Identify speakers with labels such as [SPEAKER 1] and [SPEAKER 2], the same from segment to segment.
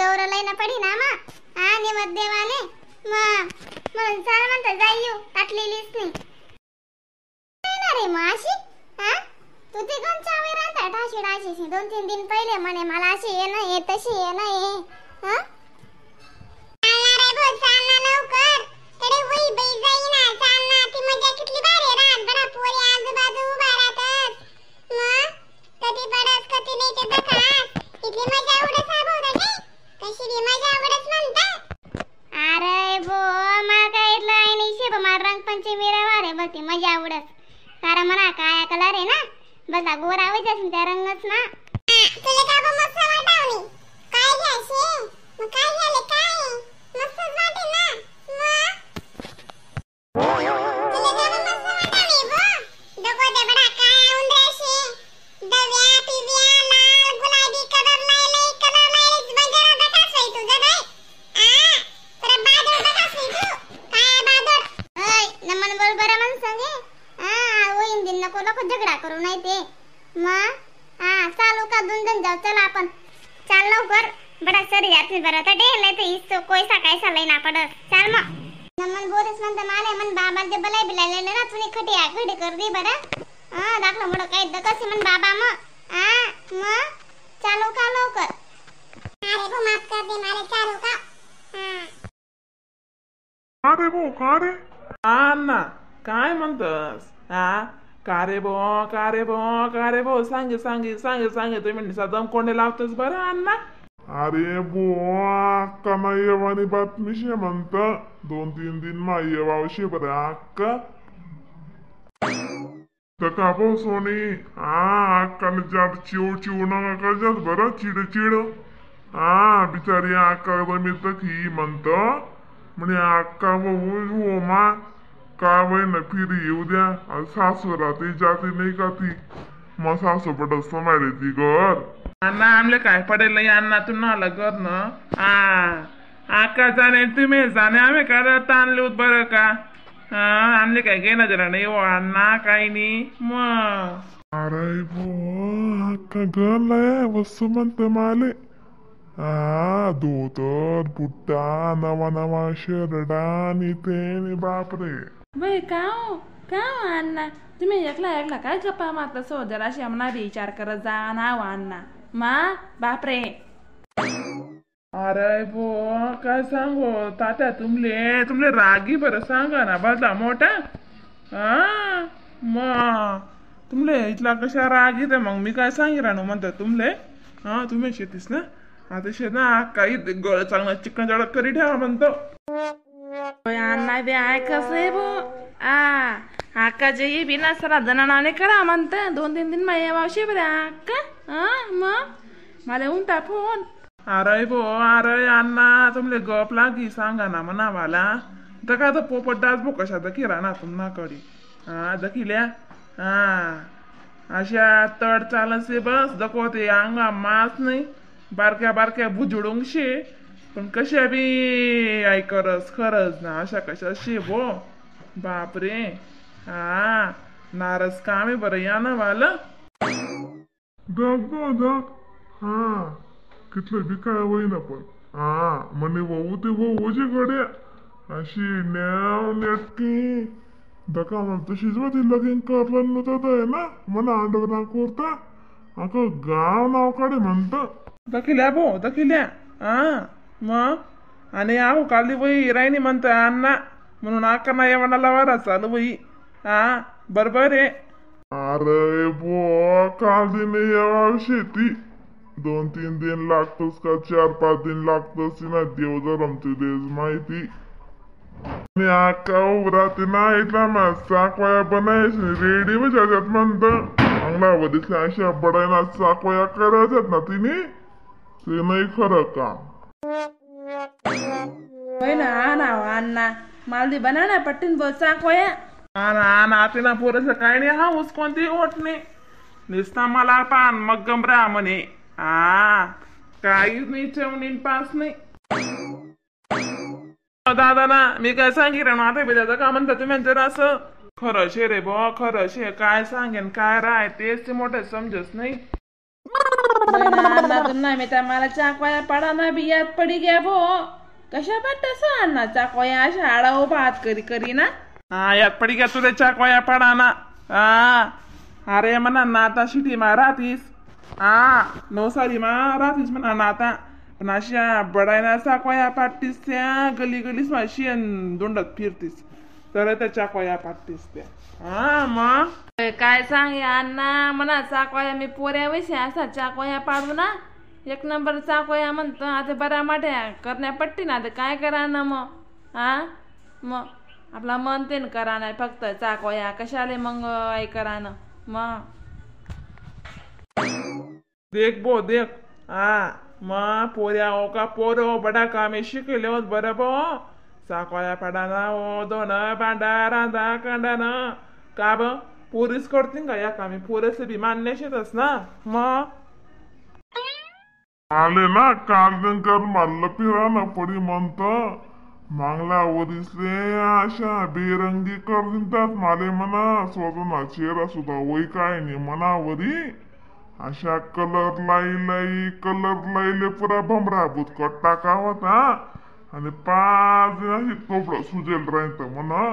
[SPEAKER 1] गौरवला ना पडी ना मा आणि मत देवाले म्हणून चाल म्हणता जाईयो ताटलेलीच नाही ना रे माशी तू ते कोण चावे राहता ठाशी ठाशी 2-3 दिन पहिले म्हणे मला अशी ये ना ये तशी ये ना ये चालना रे भो चालना लवकर तडे वही बाई जाई ना चालना ती मजा कितली भारी रात बरा पोरी आजूबाजू उभा राहतात कधी पडस कधी नाही ते दखास इतली मजा उडस भाऊ रे कशी रे मजा उडस म्हणता अरे भो मा काय इतला आहे नाही शे मार रंग पंचमी रे वारे बघती मजा उडस सारा मना काया कलर आहे ना बसा गोरा होईच त्या रंगच ना तुला का बा मस्त वाटावणी काय घ्यायचे मग काय झाले काय मस्तच वाटे ना तुला का बा मस्त वाटावणी बो डोको दे बडा काय उंदराशे दव्या पिव्या लाल गुलाबी कलर लायले बंजारा बकासई तुझा बाई तर बादर बकासई तू काय बादर ओय नमन बोल बरा मन संगे होईन दिन नको झगडा करू नाही ते चालू का दुंदन जाऊ चला आपण चाल लवकर बडा सरी जाते बरा तर डे नाही तर इसो कोयसा काय सालय ना पडत चाल मग नमन बोरस म्हणता माले मन बाबा जे बलाय बिलाले ना तुनी खटिया खडी कर दे बरा दाखला मोड काय दकसी मन बाबा मग चालू का लवकर अरे वो माफ कर दे मारे चालू का
[SPEAKER 2] अरे वो का रे अण्णा काय म्हणतस का रे बो सांगे तुम्ही सदम कोणी लावतस बरं अण्णा
[SPEAKER 3] अरे बुवा अक्का ना येवानी बातमी शे म्हणता 2-3 दिन मा येवावशे बरं अक्का तका बो सोनी अक्का ने जात चिव नका करजात बरं चिड बिचारी अक्का रमित की म्हणता म्हणे अक्का वो मा काय वय ना फिरी येऊ द्या सासू राहते जाती नाही का ती मग सासू पडत समाडे ती घर
[SPEAKER 2] अण्णा आमले काय पडेल नाही अण्णा तू नाला कर ना आका जाणे तुम्ही जाणे आम्ही काय ताणले होत बरं का आमले काय घेणं जरा नाही हो अण्णा काही नाही मग
[SPEAKER 3] अरे बो अक्का घर लय वस्तू म्हणते माले धोतर बुट्टा नवा शर्टा आणि ते बापरे
[SPEAKER 4] बाई का अण्णा तुम्ही एकला काय गप्पा मारता सो जराशी आम्हाला विचार करत जा नाव अण्णा बापरे
[SPEAKER 2] अरे बो काय सांगू तात्या तुमले रागी बरं सांगा ना बसा मोठा मग तुमले इथला कशा राग येते मग मी काय सांगी राहणू म्हणता तुमले तुम्ही शेतीस ना आता शेत ना काही गळ चांगला चिकन जडक करी ठेवा म्हणतो
[SPEAKER 4] अण्णा बी ऐकस आहे बो अक्का जे बिना सरा जनाने करा म्हणता 2-3 दिन मा येवावशे बरे अक्का मग मला उंटा फोन
[SPEAKER 2] अरे अण्णा तुमले गप लागी सांगा ना म्हणा मला तर का तर पोपट डास बो कशा दखी राहणार तुम्हा कडी दखिल्या अशा तड चालसे बस दखो ते अंगा मास नाही बारक्या बुजुडूंग शे पण कशा बी ऐकरस खरच ना अशा कशा शे बो बापरे नारस कामे बरं या ना वाला
[SPEAKER 3] कितलं बी काय होईना पण म्हणे वाहू ते वाहूची गड्या अशी न्याव नेटकी दका मग तशीच ती लगीन करलं नव्हतं ना म्हणा अंडवरा करता अगं गाव नाव काढे म्हणतं
[SPEAKER 2] दखिल्या मग आणि आहो काली वही राहिनी म्हणतोय अण्णा म्हणून आका ना येवणाला वारा चालू वही बरोबर आहे
[SPEAKER 3] अरे बो काल दिन यावा शेती 2-3 दिन लागतोस का 4-5 दिन लागतोस ना देव जर आमची देश माहिती आणि आका उराती ना इथला मा साकवाया बनायची रेडी म्हणजे त्याच्यात म्हणतं अंगणावधीतल्या अशा बडायना साकवाया करायच्यात ना तिने ते नाही खरं काम
[SPEAKER 4] अण्णा मालदी बनाना पट्टीन बोचा कोया
[SPEAKER 2] तिला पोरस काय नाही हा ऊस कोणती ओट नाही निसता मला पान मग गमरा म्हणे काहीच नाही चवणीन पास नाही दादा ना मी काय सांगितलं ना आता बेजाचं का म्हणता तुम्ही जरा असं खरं शे रे बो खरं शे काय सांगेन काय राय तेच ते मोठे समजत नाही
[SPEAKER 3] 2-3 दिन लागतोस का 4-5 दिन लागतोस ना देव जर आमचे देश माहिती आणि आका उराती ना इथला मा साकवाया बनायची रेडी म्हणजे त्याच्यात म्हणतं अंगणावधीतल्या अशा बडायना साकवाया करायच्यात ना तिने ते नाही खरं काम
[SPEAKER 2] खरं शे रे बो खरं शे काय सांगेन काय राय तेच ते मोठे समजत नाही
[SPEAKER 4] नाही मी त्या मला चाकवाया पाडाना बियात पडी गया भो कशा पाडतास अण्णा चाकवाया अशा आडा उभा हात करी ना
[SPEAKER 2] हा यात पडी गया तुझ्या चाकवाया पाडाना हा अरे म्हणा नाता शिटी मा राहतीस हा नवसारी मा राहतीस म्हणा नाता पण अशा बडायना चाकवाया पाडतीस त्या गली गलीस माशी दोंडत फिरतीस तर त्या चाकवाया पाडतीस त्या हा मग
[SPEAKER 4] काय सांग या अण्णा म्हणा चाकवाया मी पोऱ्या वैसे असा चाकवाया पाडू ना एक नंबर चाकवाया म्हणतो आता बऱ्या मोठ्या करण्या पट्टी ना आता काय करा ना मग हा मग आपला मन तेन करा नाही फक्त चाकवाया कशाले मग आई करा ना मग
[SPEAKER 2] देख बो देख हा मग पोऱ्या हो का पोरो बडा कामे शिकले होत बरं बो चाकवाया पाडाना ओ दोन बांडा रांदा कांडाना का ब पोरीस करतील का या कामी पोरेस बी मान्य शेतस ना मग
[SPEAKER 3] आले ना कारदनकर मारलं फिरा ना पडी म्हणत मागल्या वरीसले अशा बेरंगी कर दितात माले म्हणा स्वतः चेहरा सुद्धा वय काय नाही म्हणा वरी अशा कलर लाईले पुरा भमरा भूतकट टाका होता आणि 5 दिन कपडा सुजेल राहत म्हणा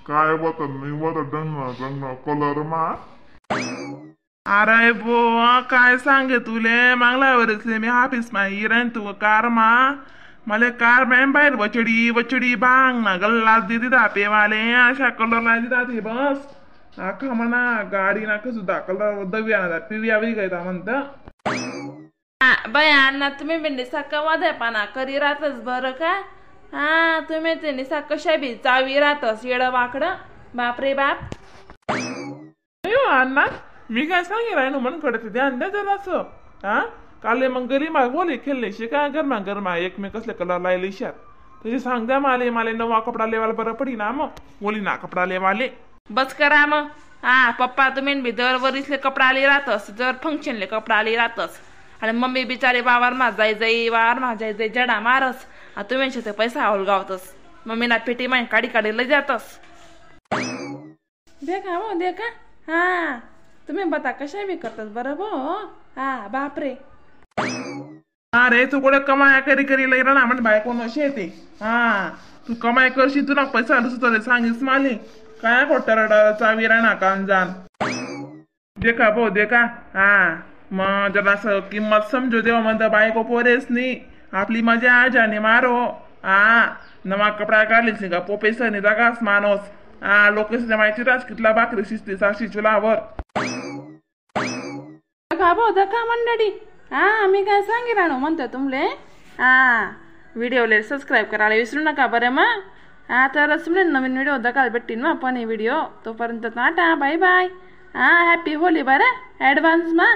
[SPEAKER 3] काय होत नाही होत डंग कलर मा
[SPEAKER 2] अरे बुवा काय सांगे तुले मागल्या वरसले मी ऑफिस मा हिरण तू कार मा मला कार मॅम बाहेर वचडी बांग ना गल्ला दिदी दापे वाले अशा कलर ला दिदा बस आखा म्हणा गाडी ना सुद्धा कलर दव्या ना पिव्या वेगळी काय म्हणत
[SPEAKER 4] बाय अण्णा तुम्ही बी निसा कवा द्या पाना करी राहतच बरं का हा तुम्ही ते निसा कशा बी चावी राहतस येड वाकडं बापरे बाप
[SPEAKER 2] अण्णा मी काय सांगे राहिनो म्हणून कडे ध्यान द्या जरा असं हा काले मग गली मा बोले खेळले शिका गरमा एकमेक कसले कलर लायले शात तुझे सांग द्या माले नवा कपडा लेवाला बरं पडी ना मग बोली ना कपडा लेवाले
[SPEAKER 4] बस करा मग हा पप्पा तुम्ही बी दर वरीसले कपडा आली राहतस दर फंक्शनले कपडा आली राहतस आणि मम्मी बिचारे वावर मा जाई वावर मा जाई जडा मारस तुम्ही ते पैसा गावतस मम्मीना पेटी माई काढी लय जातस देखा हो देखा हा तुम्ही बता कशा बी करतात बरं भो हा बापरे
[SPEAKER 2] अरे तू कुठे कमाया करी लई ना म्हणजे बाय कोण अशी येते हा तू कमाई करशील तुला पैसा आलो सांगीस माले काय खोटरड चावी राहणार कान जाण देखा भो देखा हा मग जरा असं किंमत समजू देवा म्हणतं बायको पोरेस नी आपली मजा आजाने मारो हा नवा कपडा काढलीस नाही का पोपेस नाही जागास माणूस हा लोकेशच्या माहिती रास कितला भाकरी शिजते 600 चुलावर
[SPEAKER 4] भाऊ दका मंडळी हा मी काय सांगी राहणो म्हणतो तुमले हा व्हिडिओला सबस्क्राईब करायला विसरू नका बरं मग हा तर तुमले नवीन व्हिडिओ दकाल भेटतील मग पण हे व्हिडिओ तोपर्यंत टाटा बाय बाय हा हॅपी होली बरं ॲडव्हान्स मा